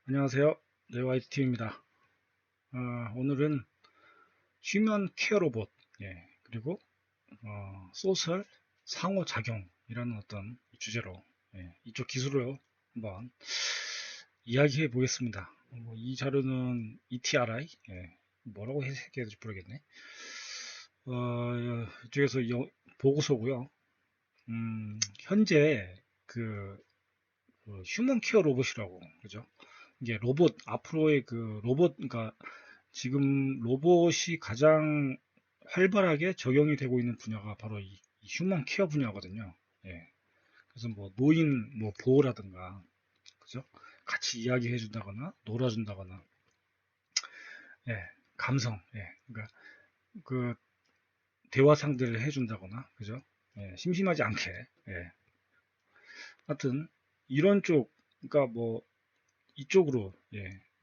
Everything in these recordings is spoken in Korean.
안녕하세요. 네와이트입니다. 오늘은 휴먼 케어 로봇, 그리고 소셜 상호작용이라는 어떤 주제로 이쪽 기술을 한번 이야기해 보겠습니다. 이 자료는 ETRI, 뭐라고 해석해야 될지 모르겠네. 이쪽에서 보고서고요. 현재 휴먼 케어 로봇이라고 그죠? 이게 로봇 앞으로의 그 로봇 그러니까 지금 로봇이 가장 활발하게 적용이 되고 있는 분야가 바로 이 휴먼 케어 분야거든요. 예. 그래서 뭐 노인 뭐 보호라든가 그죠? 같이 이야기해 준다거나 놀아준다거나 예. 감성 그러니까 그 대화 상대를 해준다거나 그죠? 심심하지 않게 하여튼 이런 쪽 그러니까 뭐 이쪽으로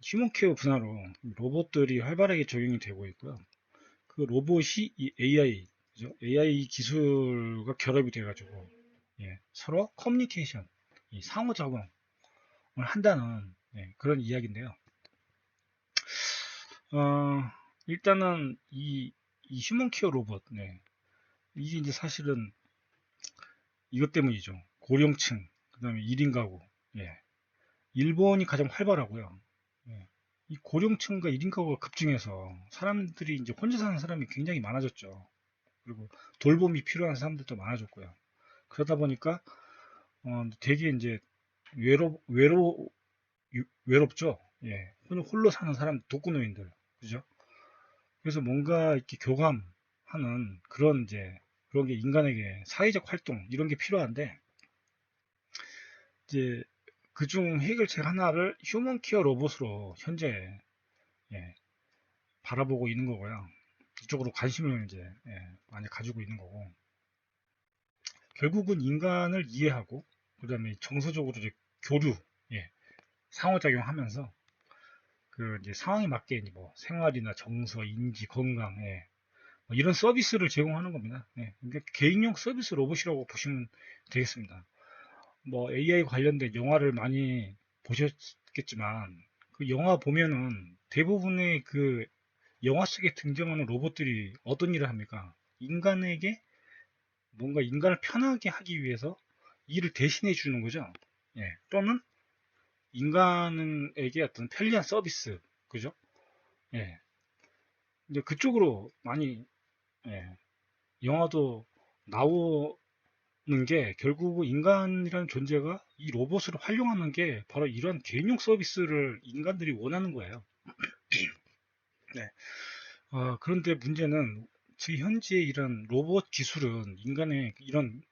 휴먼 케어 분야로 로봇들이 활발하게 적용이 되고 있고요. 그 로봇이 이 AI, 그죠? AI 기술과 결합이 돼가지고 서로 커뮤니케이션, 상호작용을 한다는 그런 이야기인데요. 어, 일단은 이 휴먼 케어 로봇, 이게 이제 사실은 이것 때문이죠. 고령층, 그다음에 1인 가구, 일본이 가장 활발하고요. 예. 이 고령층과 1인 가구가 급증해서 사람들이 이제 혼자 사는 사람이 굉장히 많아졌죠. 그리고 돌봄이 필요한 사람들도 많아졌고요. 그러다 보니까 되게 이제 외롭죠. 예, 홀로 사는 사람 독거노인들 그죠? 그래서 뭔가 이렇게 교감하는 그런 이제 그런 게 인간에게 사회적 활동 이런 게 필요한데 이제 그중 해결책 하나를 휴먼 케어 로봇으로 현재 예, 바라보고 있는 거고요. 이쪽으로 관심을 이제 많이 가지고 있는 거고 결국은 인간을 이해하고 그다음에 정서적으로 이제 교류 예, 상호작용하면서 그 이제 상황에 맞게 이제 뭐 생활이나 정서, 인지, 건강 뭐 이런 서비스를 제공하는 겁니다. 그러니까 개인용 서비스 로봇이라고 보시면 되겠습니다. 뭐 AI 관련된 영화를 많이 보셨겠지만 그 영화 보면은 대부분의 그 영화 속에 등장하는 로봇들이 어떤 일을 합니까? 인간에게 뭔가 인간을 편하게 하기 위해서 일을 대신해 주는 거죠. 또는 인간에게 어떤 편리한 서비스, 그죠? 예. 이제 그쪽으로 많이, 예, 영화도 나오는 게 결국 인간이라는 존재가 이 로봇을 활용하는 게 바로 이런 개인용 서비스를 인간들이 원하는 거예요. 네. 그런데 문제는 지금 현재 이런 로봇 기술은 인간의 이런,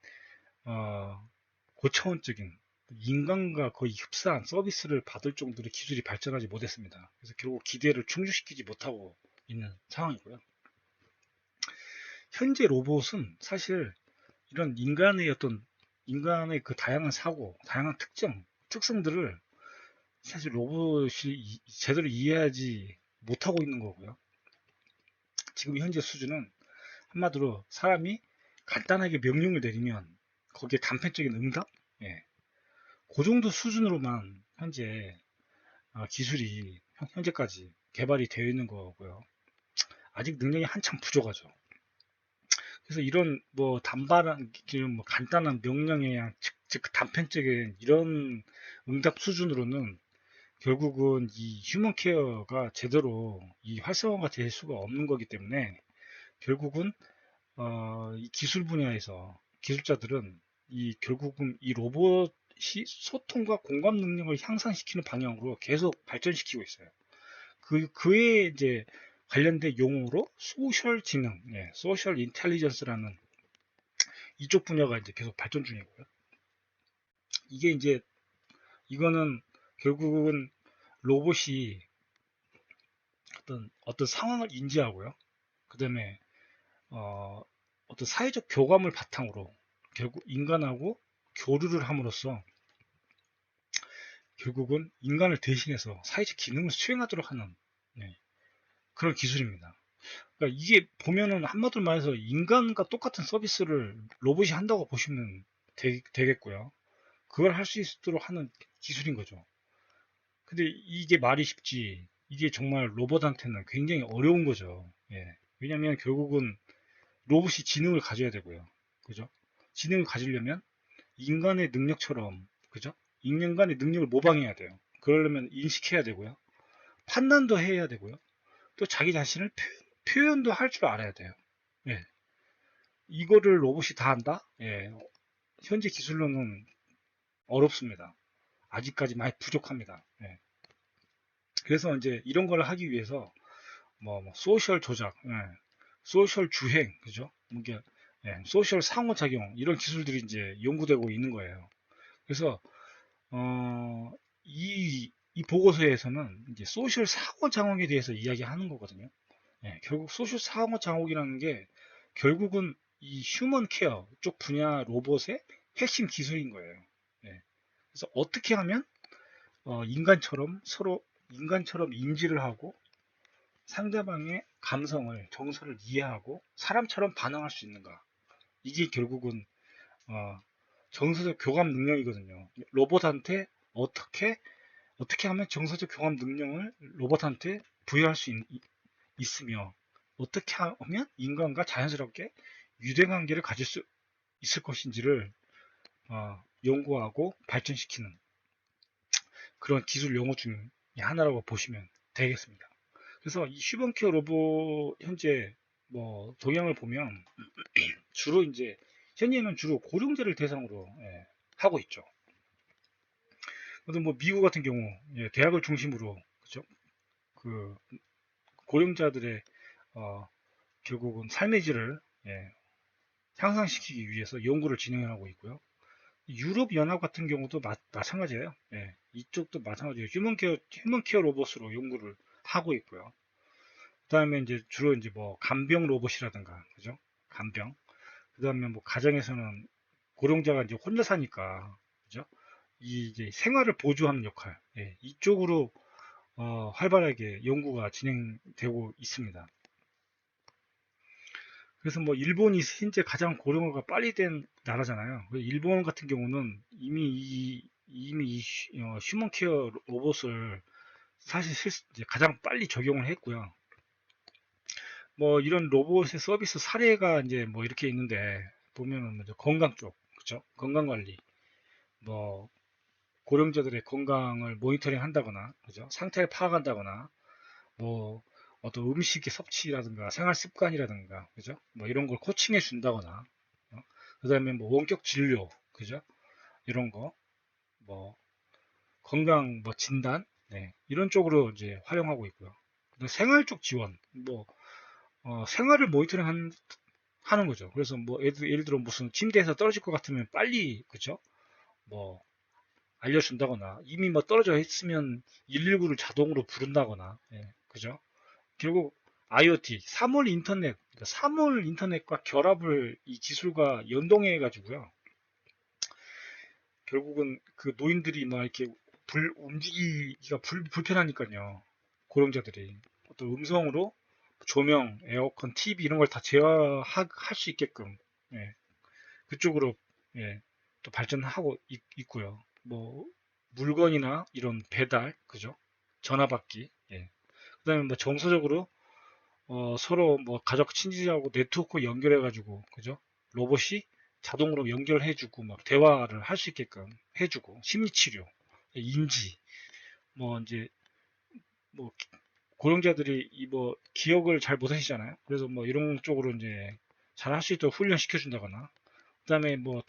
어, 고차원적인 인간과 거의 흡사한 서비스를 받을 정도로 기술이 발전하지 못했습니다. 그래서 결국 기대를 충족시키지 못하고 있는 상황이고요. 현재 로봇은 사실 이런 인간의 그 다양한 사고, 다양한 특성들을 사실 로봇이 제대로 이해하지 못하고 있는 거고요. 지금 현재 수준은 한마디로 사람이 간단하게 명령을 내리면 거기에 단편적인 응답? 예. 그 정도 수준으로만 현재 기술이 현재까지 개발이 되어 있는 거고요. 아직 능력이 한참 부족하죠. 그래서 이런 뭐 단발한 뭐 간단한 명령의 양, 즉 단편적인 이런 응답 수준으로는 결국은 이 휴먼 케어가 제대로 이 활성화가 될 수가 없는 거기 때문에 결국은 이 기술 분야에서 기술자들은 이 결국은 이 로봇이 소통과 공감 능력을 향상시키는 방향으로 계속 발전시키고 있어요. 그에 이제 관련된 용어로 소셜 지능, 소셜 인텔리전스라는 이쪽 분야가 이제 계속 발전 중이고요. 이게 이제 이거는 결국은 로봇이 어떤 상황을 인지하고요. 그다음에 어떤 사회적 교감을 바탕으로 결국 인간하고 교류를 함으로써 결국은 인간을 대신해서 사회적 기능을 수행하도록 하는 그런 기술입니다. 그러니까 이게 보면은 한마디로 말해서 인간과 똑같은 서비스를 로봇이 한다고 보시면 되겠고요. 그걸 할 수 있도록 하는 기술인 거죠. 근데 이게 말이 쉽지, 이게 정말 로봇한테는 굉장히 어려운 거죠. 예. 왜냐면 결국은 로봇이 지능을 가져야 되고요. 그죠? 지능을 가지려면 인간의 능력처럼, 그죠? 인간의 능력을 모방해야 돼요. 그러려면 인식해야 되고요. 판단도 해야 되고요. 또 자기 자신을 표현도 할 줄 알아야 돼요. 예. 이거를 로봇이 다 한다? 예. 현재 기술로는 어렵습니다. 아직까지 많이 부족합니다. 예. 그래서 이제 이런 걸 하기 위해서 뭐 소셜 조작, 예. 소셜 주행, 그죠? 이게 예. 소셜 상호작용 이런 기술들이 이제 연구되고 있는 거예요. 그래서 이 보고서에서는 이제 소셜 상호작용에 대해서 이야기하는 거거든요. 예. 결국 소셜 상호작용이라는 게 결국은 이 휴먼 케어 쪽 분야 로봇의 핵심 기술인 거예요. 예. 그래서 어떻게 하면 인간처럼 서로 인간처럼 인지를 하고 상대방의 감성을, 정서를 이해하고 사람처럼 반응할 수 있는가? 이게 결국은 어, 정서적 교감 능력이거든요. 로봇한테 어떻게 하면 정서적 교감 능력을 로봇한테 부여할 수 있으며 어떻게 하면 인간과 자연스럽게 유대관계를 가질 수 있을 것인지를 연구하고 발전시키는 그런 기술 용어 중에 하나라고 보시면 되겠습니다. 그래서 이 슈번케어 로봇 현재 뭐 동향을 보면 주로 이제 현재는 주로 고령자를 대상으로 하고 있죠. 그래도 뭐 미국 같은 경우 대학을 중심으로 그죠? 그 고령자들의 어, 결국은 삶의 질을 향상시키기 위해서 연구를 진행하고 있고요. 유럽 연합 같은 경우도 마찬가지예요. 예, 이쪽도 마찬가지예요. 휴먼케어 로봇으로 연구를 하고 있고요. 그다음에 이제 주로 이제 뭐 간병 로봇이라든가 그죠? 간병. 그다음에 뭐 가정에서는 고령자가 이제 혼자 사니까 그죠? 이 이제 생활을 보조하는 역할. 예, 이쪽으로 활발하게 연구가 진행되고 있습니다. 그래서 뭐 일본이 현재 가장 고령화가 빨리 된 나라잖아요. 일본 같은 경우는 이미 휴먼 케어 로봇을 사실 이제 가장 빨리 적용을 했고요. 뭐 이런 로봇의 서비스 사례가 이제 뭐 이렇게 있는데 보면은 먼저 건강 쪽, 그죠? 건강 관리, 뭐 고령자들의 건강을 모니터링 한다거나, 그죠? 상태를 파악한다거나, 뭐 어떤 음식의 섭취라든가 생활 습관이라든가, 그죠? 뭐 이런 걸 코칭해 준다거나, 그다음에 뭐 원격 진료, 그죠? 이런 거, 뭐 건강 뭐 진단, 네, 이런 쪽으로 이제 활용하고 있고요. 생활 쪽 지원, 뭐 생활을 모니터링 하는 거죠. 그래서 뭐 예를 들어 무슨 침대에서 떨어질 것 같으면 빨리 그죠? 뭐 알려준다거나 이미 뭐 떨어져 있으면 119를 자동으로 부른다거나 그죠? 결국 IoT, 사물 인터넷과 결합을 이 기술과 연동해 가지고요. 결국은 그 노인들이 막 이렇게 움직이기가 불편하니까요. 고령자들이 어떤 음성으로 조명, 에어컨, TV 이런 걸 다 제어할 수 있게끔 예, 그쪽으로 또 발전하고 있고요. 뭐 물건이나 이런 배달, 그죠? 전화 받기. 그다음에 뭐 정서적으로 서로 뭐 가족 친지하고 네트워크 연결해가지고, 그죠? 로봇이 자동으로 연결해주고 막 대화를 할 수 있게끔 해주고 심리치료, 인지, 뭐 이제 뭐 고령자들이 이 뭐 기억을 잘 못하시잖아요. 그래서 뭐 이런 쪽으로 이제 잘 할 수 있도록 훈련시켜 준다거나, 그다음에 뭐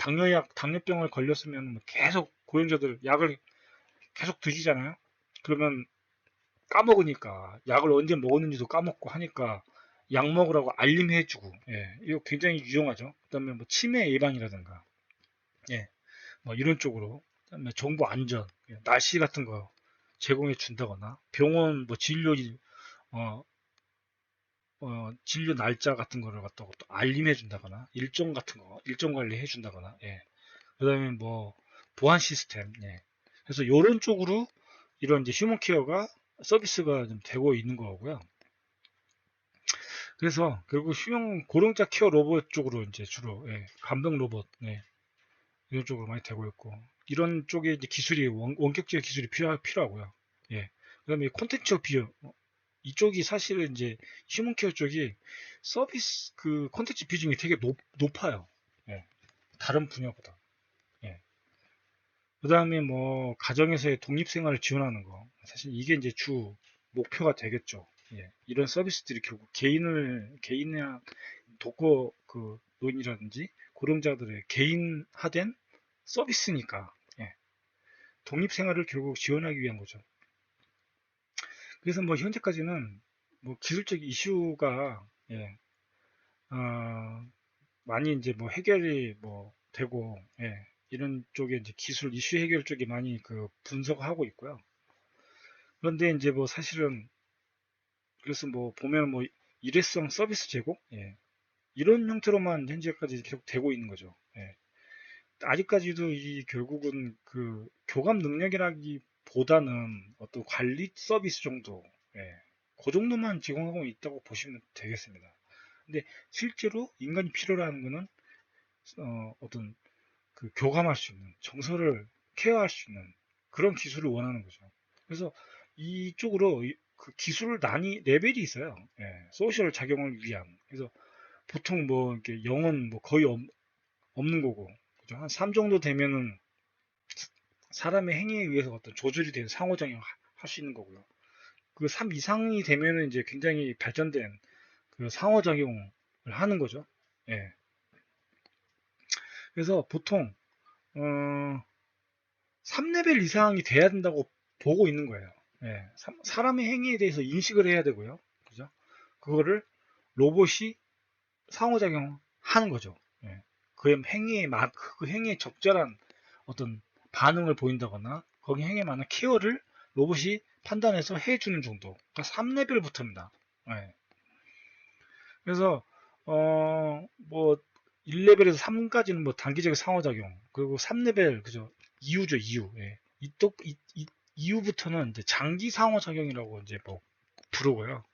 당뇨병을 걸렸으면 뭐 계속 고령자들 약을 계속 드시잖아요. 그러면 까먹으니까 약을 언제 먹었는지도 까먹고 하니까 약 먹으라고 알림해주고, 이거 굉장히 유용하죠. 그다음에 뭐 치매 예방이라든가, 뭐 이런 쪽으로, 그다음에 정보 안전, 날씨 같은 거 제공해 준다거나, 병원 뭐 어, 진료 날짜 같은 거를 갖다가 또 알림해 준다거나, 일정 같은 거, 일정 관리해 준다거나, 그다음에 뭐 보안 시스템, 그래서 이런 쪽으로 이런 이제 휴먼 케어가 서비스가 좀 되고 있는 거고요. 그래서 결국 휴먼 고령자 케어 로봇 쪽으로 이제 주로 간병 로봇 이런 쪽으로 많이 되고 있고 이런 쪽에 이제 기술이 원격제 기술이 필요하고요. 예. 그다음에 콘텐츠 비율 이쪽이 사실은 이제 휴먼케어 쪽이 서비스 그 콘텐츠 비중이 되게 높아요. 예. 다른 분야보다. 예. 그다음에 뭐 가정에서의 독립생활을 지원하는 거 사실 이게 이제 주 목표가 되겠죠. 예. 이런 서비스들이 결국 개인이나 독거 그 노인이라든지 고령자들의 개인화된 서비스니까 예. 독립생활을 결국 지원하기 위한 거죠. 그래서 뭐 현재까지는 뭐 기술적 이슈가 예, 어, 많이 이제 뭐 해결이 뭐 되고 예, 이런 쪽에 이제 기술 이슈 해결 쪽이 많이 그 분석하고 있고요. 그런데 이제 뭐 사실은 그래서 뭐 보면 뭐 일회성 서비스 제공 예, 이런 형태로만 현재까지 계속 되고 있는 거죠. 예. 아직까지도 이 결국은 그 교감 능력이라기보다는 어떤 관리 서비스 정도, 예, 그 정도만 제공하고 있다고 보시면 되겠습니다. 근데 실제로 인간이 필요로 하는 거는 어떤 그 교감할 수 있는 정서를 케어할 수 있는 그런 기술을 원하는 거죠. 그래서 이쪽으로 그 기술 레벨이 있어요. 예, 소셜 작용을 위한. 그래서 보통 뭐 이렇게 영은 뭐 거의 없는 거고, 그죠? 한 3 정도 되면은 사람의 행위에 의해서 어떤 조절이 된 상호작용 할 수 있는 거고요. 그 3 이상이 되면은 이제 굉장히 발전된 그 상호작용을 하는 거죠. 예. 그래서 보통, 3레벨 이상이 돼야 된다고 보고 있는 거예요. 예. 사람의 행위에 대해서 인식을 해야 되고요. 그죠? 그거를 로봇이 상호작용 하는 거죠. 예. 그 행위에 적절한 어떤 반응을 보인다거나 거기 행위에 맞는 케어를 로봇이 판단해서 해주는 정도. 그러니까 3레벨부터입니다. 예. 그래서 뭐 1레벨에서 3까지는 뭐 단기적인 상호작용, 그리고 3레벨 그죠? 이후죠, 이후. 예. 이후부터는 이제 장기 상호작용이라고 이제 뭐 부르고요.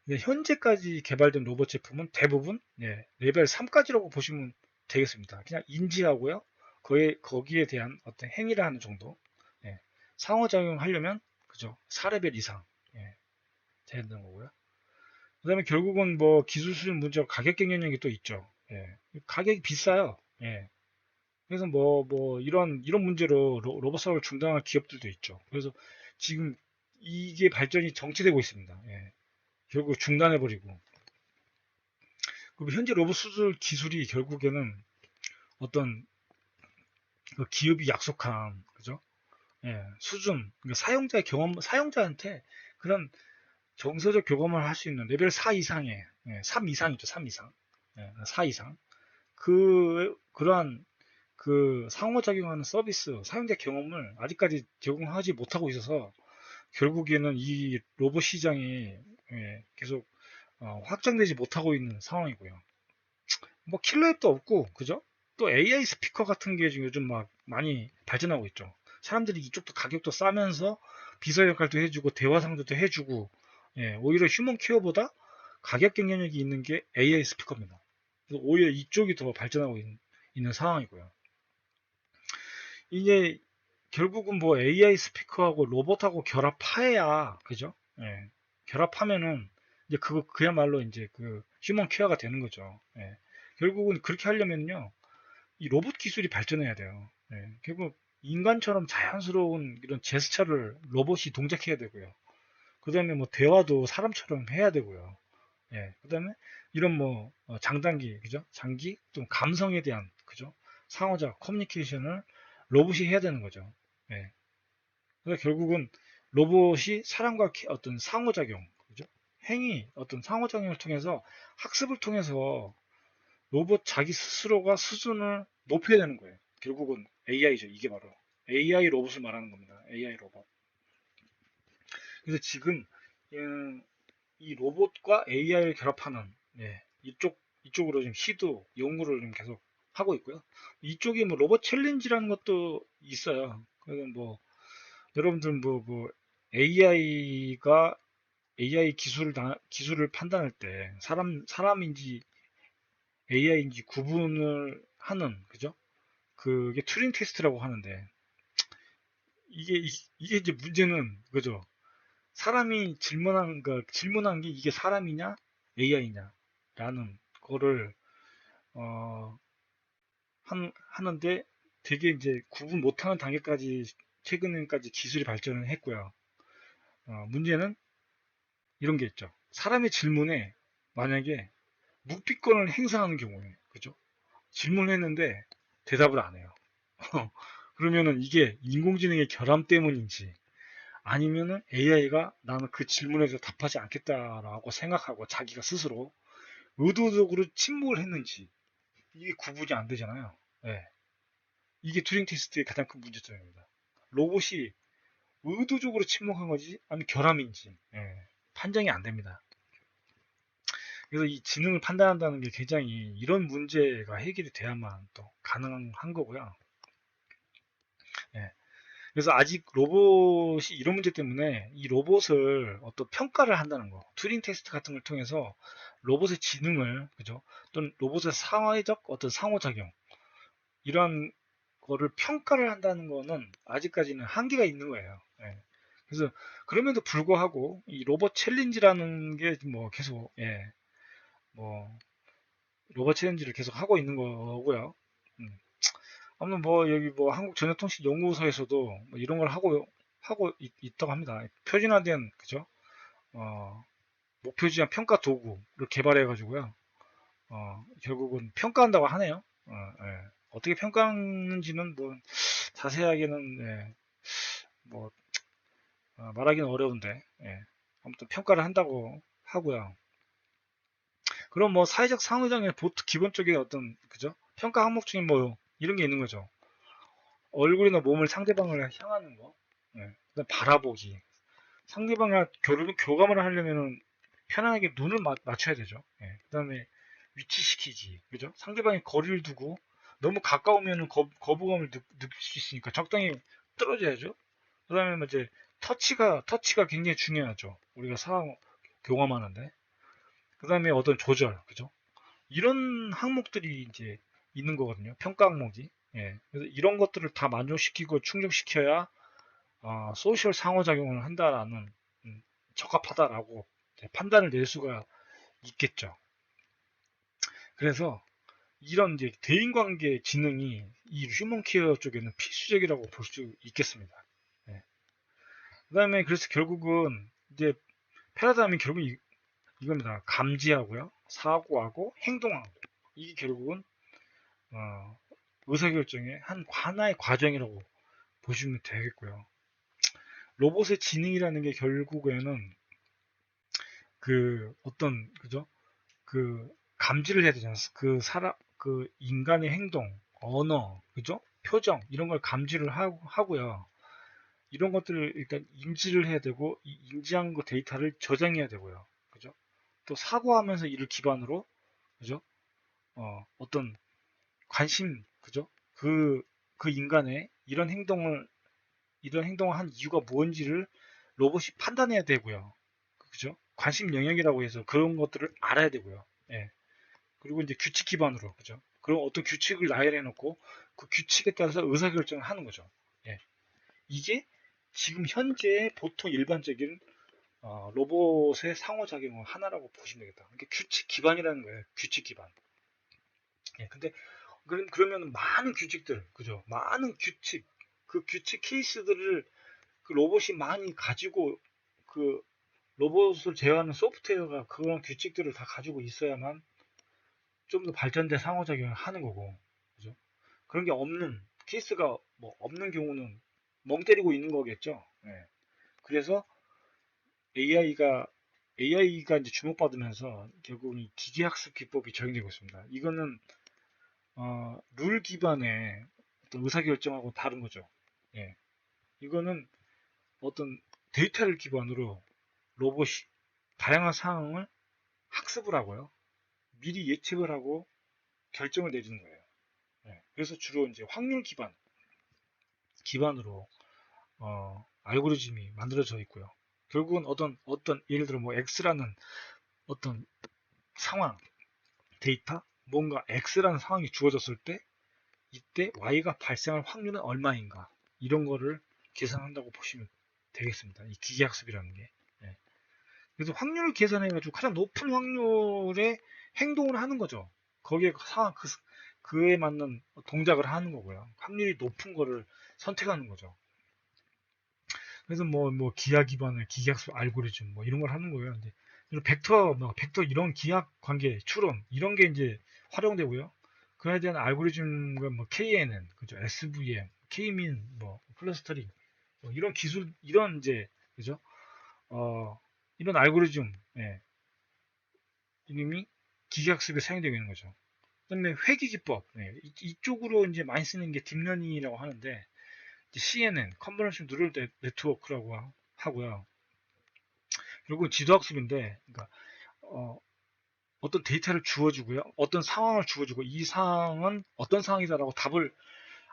현재까지 개발된 로봇 제품은 대부분 예, 레벨 3까지라고 보시면 되겠습니다. 그냥 인지하고요. 거기에 대한 어떤 행위를 하는 정도. 예, 상호작용 하려면 그죠? 4레벨 이상 예, 돼야 되는 거고요. 그 다음에 결국은 뭐 기술 수준 문제와 가격 경쟁력이 또 있죠. 예, 가격이 비싸요. 예, 그래서 뭐 이런 문제로 로봇 사업을 중단할 기업들도 있죠. 그래서 지금 이게 발전이 정체되고 있습니다. 예, 결국 중단해버리고. 현재 로봇 수술 기술이 결국에는 어떤 그 기업이 약속한 그죠? 예, 수준, 그러니까 사용자한테 그런 정서적 교감을 할 수 있는 레벨 4 이상의 3 이상이죠, 3 이상, 4 이상 그러한 그 상호작용하는 서비스, 사용자 경험을 아직까지 제공하지 못하고 있어서 결국에는 이 로봇 시장이 계속 확장되지 못하고 있는 상황이고요. 뭐 킬러 앱도 없고 그죠? 또 AI 스피커 같은 게 지금 요즘 막 많이 발전하고 있죠. 사람들이 이쪽도 가격도 싸면서 비서 역할도 해주고 대화 상대도 해주고 예, 오히려 휴먼 케어보다 가격 경쟁력이 있는 게 AI 스피커입니다. 그래서 오히려 이쪽이 더 발전하고 있는 상황이고요. 이게 결국은 뭐 AI 스피커하고 로봇하고 결합해야 그죠? 예, 결합하면은 이제 그야말로 이제 그 휴먼 케어가 되는 거죠. 예. 결국은 그렇게 하려면요, 이 로봇 기술이 발전해야 돼요. 예. 결국 인간처럼 자연스러운 이런 제스처를 로봇이 동작해야 되고요. 그 다음에 뭐 대화도 사람처럼 해야 되고요. 예. 그 다음에 이런 뭐 장단기, 그죠? 장기, 좀 감성에 대한, 그죠? 상호작, 커뮤니케이션을 로봇이 해야 되는 거죠. 예. 그래서 결국은 로봇이 사람과 어떤 상호작용, 그죠? 어떤 상호작용을 통해서 학습을 통해서 로봇 자기 스스로가 수준을 높여야 되는 거예요. 결국은 AI죠. 이게 바로 AI 로봇을 말하는 겁니다. AI 로봇. 그래서 지금 이 로봇과 AI를 결합하는 이쪽으로 지금 연구를 좀 계속 하고 있고요. 이쪽에 뭐 로봇 챌린지라는 것도 있어요. 그래서 뭐 여러분들 뭐 AI가 AI 기술을 판단할 때 사람인지 AI인지 구분을 하는 그죠? 그게 튜링 테스트라고 하는데 이게 이제 문제는 그죠? 사람이 질문한 게 이게 사람이냐 AI냐 라는 거를 어, 하는데 되게 이제 구분 못하는 단계까지 최근에까지 기술이 발전을 했고요. 문제는 이런 게 있죠. 사람의 질문에 만약에 묵비권을 행사하는 경우에 그죠? 질문을 했는데 대답을 안 해요. 그러면은 이게 인공지능의 결함 때문인지 아니면은 AI가 나는 그 질문에 대해서 답하지 않겠다라고 생각하고 자기가 스스로 의도적으로 침묵을 했는지 이게 구분이 안 되잖아요. 예. 이게 튜링 테스트의 가장 큰 문제점입니다. 로봇이 의도적으로 침묵한 건지 아니면 결함인지 판정이 안 됩니다. 그래서 이 지능을 판단한다는 게 굉장히 이런 문제가 해결이 돼야만 또 가능한 거고요. 예. 그래서 아직 로봇이 이런 문제 때문에 이 로봇을 어떤 평가를 한다는 거, 튜링 테스트 같은 걸 통해서 로봇의 지능을, 그죠? 또는 로봇의 사회적 어떤 상호작용, 이런 거를 평가를 한다는 거는 아직까지는 한계가 있는 거예요. 예. 그래서 그럼에도 불구하고 이 로봇 챌린지라는 게 뭐 계속 뭐 로봇 챌린지를 계속 하고 있는 거고요. 음. 아무튼 뭐 여기 뭐 한국전자통신연구소에서도 뭐 이런 걸 하고 있다고 합니다. 표준화된 그죠? 어, 목표지향 평가 도구를 개발해 가지고요. 결국은 평가한다고 하네요. 예. 어떻게 평가하는지는 뭐 자세하게는 뭐 말하기는 어려운데 아무튼 평가를 한다고 하고요. 그럼 뭐 사회적 상호작용의 보트 기본적인 어떤 그죠? 평가 항목 중에 뭐 이런 게 있는 거죠. 얼굴이나 몸을 상대방을 향하는 거, 그다음 바라보기. 상대방과 교감을 하려면은 편안하게 눈을 맞춰야 되죠. 그다음에 위치시키지, 그죠? 상대방이 거리를 두고 너무 가까우면은 거부감을 느낄 수 있으니까 적당히 떨어져야죠. 그다음에 뭐 이제 터치가 굉장히 중요하죠. 우리가 상황 교감하는데. 그다음에 어떤 조절, 그죠? 이런 항목들이 이제 있는 거거든요. 평가 항목이. 그래서 이런 것들을 다 만족시키고 충족시켜야 소셜 상호작용을 한다라는 적합하다라고 판단을 낼 수가 있겠죠. 그래서 이런 이제 대인관계 지능이 이 휴먼 케어 쪽에는 필수적이라고 볼 수 있겠습니다. 그다음에 그래서 결국은 이제 패러다임이 결국 이겁니다. 감지하고요, 사고하고 행동하고 이게 결국은 어, 의사결정의 하나의 과정이라고 보시면 되겠고요. 로봇의 지능이라는 게 결국에는 그 어떤 그죠? 그 감지를 해야 되잖아요. 그 인간의 행동, 언어, 그죠? 표정 이런 걸 감지를 하고요. 이런 것들을 일단 인지를 해야 되고 이 인지한 그 데이터를 저장해야 되고요. 그죠? 또 사고하면서 이를 기반으로 그죠? 어떤 관심, 그죠? 그 인간의 이런 행동을 한 이유가 뭔지를 로봇이 판단해야 되고요. 그죠? 관심 영역이라고 해서 그런 것들을 알아야 되고요. 예. 그리고 이제 규칙 기반으로, 그죠? 그럼 어떤 규칙을 나열해 놓고 그 규칙에 따라서 의사결정을 하는 거죠. 예. 이게 지금 현재 보통 일반적인 로봇의 상호작용의 하나라고 보시면 되겠다. 그러니까 규칙 기반이라는 거예요. 규칙 기반. 예. 근데 그러면 많은 규칙들, 그죠? 많은 규칙, 그 규칙 케이스들을 그 로봇이 많이 가지고 그 로봇을 제어하는 소프트웨어가 그런 규칙들을 다 가지고 있어야만 좀 더 발전된 상호작용을 하는 거고, 그죠? 그런 게 없는 케이스가 뭐 없는 경우는 멍 때리고 있는 거겠죠. 그래서 AI가 이제 주목받으면서 결국은 이 기계학습 기법이 적용되고 있습니다. 이거는 룰 기반의 어떤 의사결정하고 다른 거죠. 예. 이거는 어떤 데이터를 기반으로 로봇이 다양한 상황을 학습을 하고요. 미리 예측을 하고 결정을 내리는 거예요. 그래서 주로 이제 확률 기반으로 알고리즘이 만들어져 있고요. 결국은 어떤 예를 들어 뭐 X라는 어떤 상황, 데이터, 뭔가 X라는 상황이 주어졌을 때 이때 Y가 발생할 확률은 얼마인가 이런 거를 계산한다고 보시면 되겠습니다. 이 기계학습이라는 게. 예. 그래서 확률을 계산해가지고 가장 높은 확률의 행동을 하는 거죠. 거기에 그에 맞는 동작을 하는 거고요. 확률이 높은 거를 선택하는 거죠. 그래서 기하 기반의 기계학습 알고리즘 이런 걸 하는 거예요. 근데 이런 벡터 이런 기하 관계 추론 이런 게 이제 활용되고요. 그에 대한 알고리즘과 KNN, 그죠? SVM, K민, 클러스터링 이런 기술 이런 이제 그죠? 이런 알고리즘 예, 이름이 기계학습에 사용되고 있는 거죠. 그다음에 회귀기법 이쪽으로 이제 많이 쓰는 게 딥러닝이라고 하는데 CNN, 컨버런셜 뉴럴 네트워크라고 하고요. 결국은 지도학습인데, 그러니까 어떤 데이터를 주어주고요, 어떤 상황을 주어주고 이 상황은 어떤 상황이다라고 답을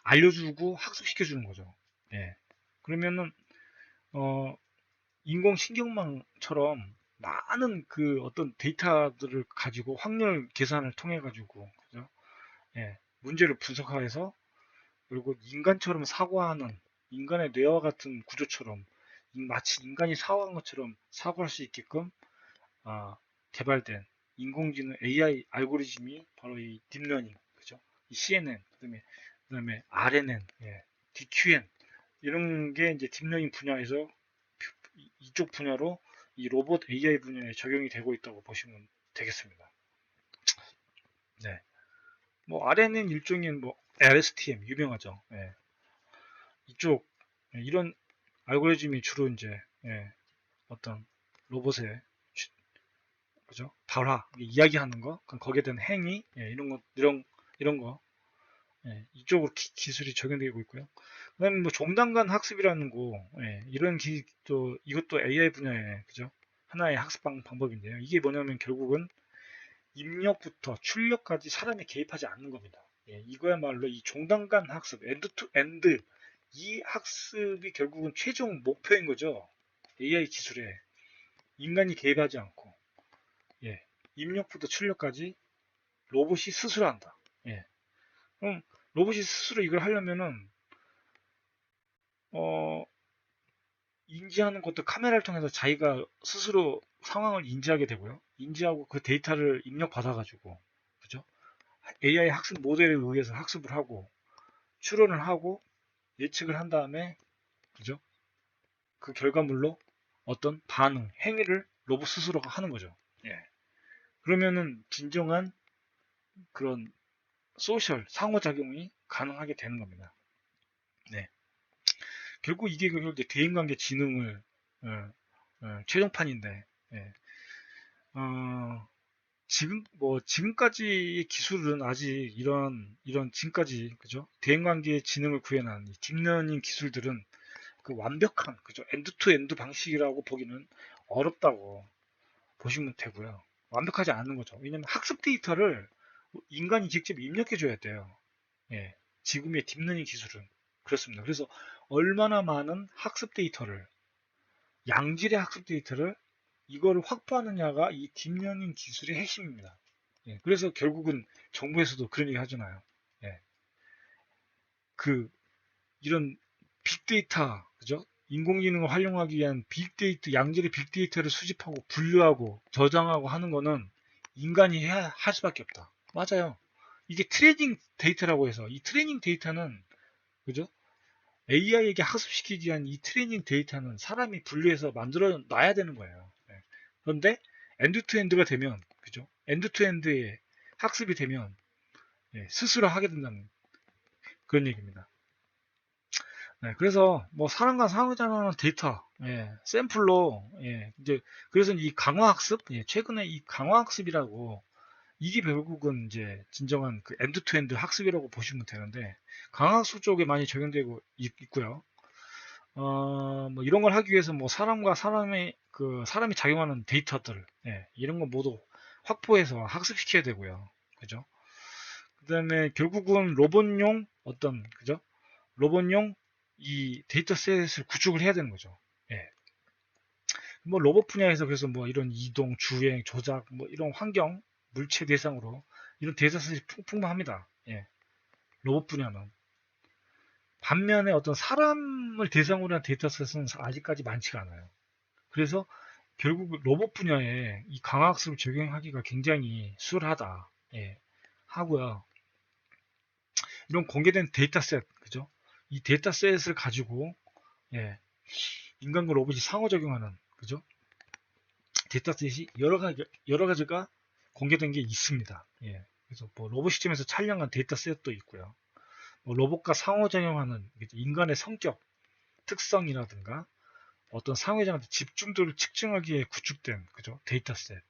알려주고 학습시켜주는 거죠. 예. 그러면은 인공신경망처럼 많은 그 어떤 데이터들을 가지고 확률 계산을 통해 가지고 그죠? 예. 문제를 분석해서 그리고 인간처럼 사고하는 인간의 뇌와 같은 구조처럼 마치 인간이 사고한 것처럼 사고할 수 있게끔 아, 개발된 인공지능 AI 알고리즘이 바로 이 딥러닝, 그죠? 이 CNN, 그다음에 RNN, 예, DQN 이런 게 이제 딥러닝 분야에서 이쪽 분야로 이 로봇 AI 분야에 적용이 되고 있다고 보시면 되겠습니다. 네. RNN 일종의 LSTM 유명하죠. 예. 이쪽 이런 알고리즘이 주로 이제 어떤 로봇의 그죠? 발화 이야기하는 거 거기에 대한 행위 이런 거 이쪽으로 기술이 적용되고 있고요. 그다음에 종단간 학습이라는 거 이런 또 이것도 AI 분야의 그죠? 하나의 학습 방법인데요. 이게 뭐냐면 결국은 입력부터 출력까지 사람이 개입하지 않는 겁니다. 이거야말로 이 종단간 학습, 엔드 투 엔드 이 학습이 결국은 최종 목표인 거죠. AI 기술에 인간이 개입하지 않고 입력부터 출력까지 로봇이 스스로 한다. 그럼 로봇이 스스로 이걸 하려면은 어, 인지하는 것도 카메라를 통해서 자기가 스스로 상황을 인지하게 되고요. 인지하고 그 데이터를 입력받아가지고 그죠? AI 학습 모델에 의해서 학습을 하고 추론을 하고 예측을 한 다음에 그죠? 그 결과물로 어떤 반응, 행위를 로봇 스스로가 하는 거죠. 예. 그러면은 진정한 그런 소셜 상호작용이 가능하게 되는 겁니다. 네. 결국 이게 이제 대인관계 지능을 최종판인데 예. 어, 지금까지의 기술은 아직 이런 지금까지 그죠? 대인관계 지능을 구현한 이 딥러닝 기술들은 그 완벽한 그죠? 엔드 투 엔드 방식이라고 보기는 어렵다고 보시면 되고요. 완벽하지 않은 거죠. 왜냐면 학습 데이터를 인간이 직접 입력해 줘야 돼요. 예. 지금의 딥러닝 기술은 그렇습니다. 그래서 얼마나 많은 학습 데이터를 양질의 학습 데이터를 이거를 확보하느냐가 이 딥러닝 기술의 핵심입니다. 예. 그래서 결국은 정부에서도 그런 얘기 하잖아요. 예. 그 이런 빅데이터 그죠? 인공지능을 활용하기 위한 빅데이터 양질의 빅데이터를 수집하고 분류하고 저장하고 하는 거는 인간이 해야 할 수밖에 없다. 맞아요. 이게 트레이닝 데이터라고 해서 이 트레이닝 데이터는 그죠? AI에게 학습시키기 위한 이 트레이닝 데이터는 사람이 분류해서 만들어 놔야 되는 거예요. 예. 그런데 엔드 투 엔드가 되면 그죠? 엔드 투 엔드의 학습이 되면 스스로 하게 된다는 그런 얘기입니다. 네, 그래서 사람과 상호작용하는 데이터, 샘플로 이제 그래서 이 강화학습, 최근에 이 강화학습이라고 이게 결국은 이제 진정한 그 엔드 투 엔드 학습이라고 보시면 되는데 강화학습 쪽에 많이 적용되고 있고요. 이런 걸 하기 위해서 사람과 사람이 작용하는 데이터들, 이런 거 모두 확보해서 학습시켜야 되고요. 그죠? 그다음에 결국은 그죠? 로봇용 이 데이터셋을 구축을 해야 되는 거죠. 예. 로봇 분야에서 그래서 이런 이동, 주행, 조작, 이런 환경, 물체 대상으로 이런 데이터셋이 풍부합니다. 예. 로봇 분야는. 반면에 어떤 사람을 대상으로 한 데이터셋은 아직까지 많지가 않아요. 그래서 결국 로봇 분야에 이 강화학습을 적용하기가 굉장히 수월하다. 예, 하고요. 이런 공개된 데이터셋, 그죠? 이 데이터셋을 가지고 예, 인간과 로봇이 상호작용하는, 그죠? 데이터셋이 여러 가지가 공개된 게 있습니다. 예, 그래서 뭐 로봇 시스템에서 촬영한 데이터셋도 있고요. 뭐 로봇과 상호작용하는 인간의 성격, 특성이라든가 어떤 상호작용한테 집중도를 측정하기 위해 구축된, 그죠? 데이터셋.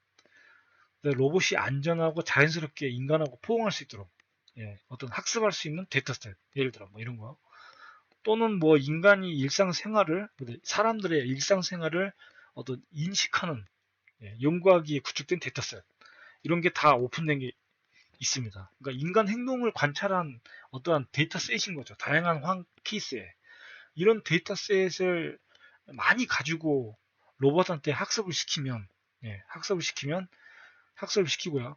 로봇이 안전하고 자연스럽게 인간하고 포용할 수 있도록 예, 어떤 학습할 수 있는 데이터셋, 예를 들어 뭐 이런 거, 또는 뭐 인간이 일상생활을, 사람들의 일상생활을 어떤 인식하는 연구하기에 구축된 데이터셋, 이런 게 다 오픈된 게 있습니다. 그러니까 인간 행동을 관찰한 어떠한 데이터셋인 거죠. 다양한 케이스에 이런 데이터셋을 많이 가지고 로봇한테 학습을 시키면 학습을 시키고요.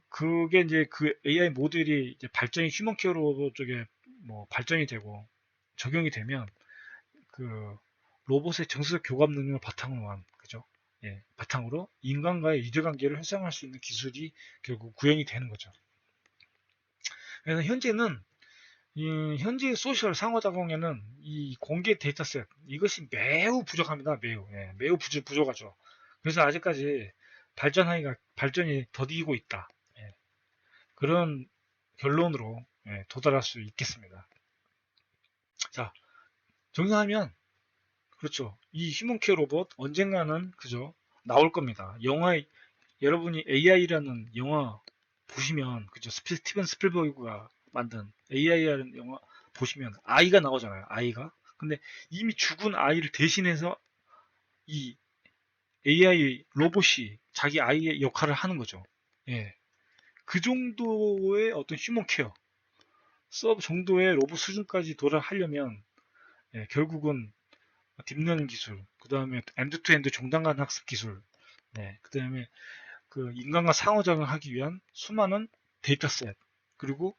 그게 이제 그 AI 모델이 이제 발전이 휴먼 케어 로봇 쪽에 뭐 발전이 되고 적용이 되면 그 로봇의 정서적 교감 능력을 바탕으로 한, 그죠? 예, 바탕으로 인간과의 유대관계를 형성할 수 있는 기술이 결국 구현이 되는 거죠. 그래서 현재 소셜 상호작용에는 이 공개 데이터셋 이것이 매우 부족합니다. 매우 부족하죠. 그래서 아직까지 발전이 더디고 있다. 예, 그런 결론으로 도달할 수 있겠습니다. 자, 정리하면 그렇죠. 이 휴먼케어 로봇 언젠가는 그죠 나올 겁니다. 여러분이 AI라는 영화 보시면 그죠 스티븐 스필버그가 만든 AI라는 영화 보시면 아이가 나오잖아요. 아이가. 근데 이미 죽은 아이를 대신해서 이 AI 로봇이 자기 아이의 역할을 하는 거죠. 예. 그 정도의 어떤 휴먼 케어 서브 정도의 로봇 수준까지 도달하려면 결국은 딥러닝 기술, 그 다음에 엔드 투 엔드 종단간 학습 기술, 그 다음에 그 인간과 상호작용을 하기 위한 수많은 데이터셋, 그리고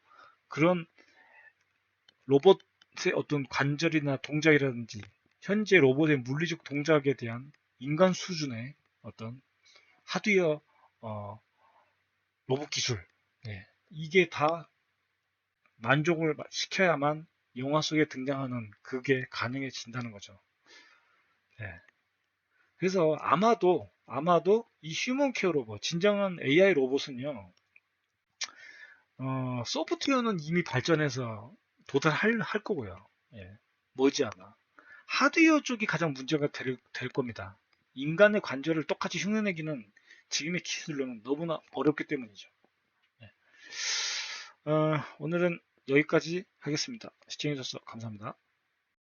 그런 로봇의 어떤 관절이나 동작이라든지 현재 로봇의 물리적 동작에 대한 인간 수준의 어떤 하드웨어 로봇 기술, 이게 다 만족을 시켜야만 영화 속에 등장하는 그게 가능해진다는 거죠. 네. 그래서 아마도 이 휴먼 케어 로봇, 진정한 AI 로봇은요, 소프트웨어는 이미 발전해서 할 거고요. 예, 머지않아. 하드웨어 쪽이 가장 문제가 될 겁니다. 인간의 관절을 똑같이 흉내내기는 지금의 기술로는 너무나 어렵기 때문이죠. 예. 오늘은 여기까지 하겠습니다. 시청해주셔서 감사합니다.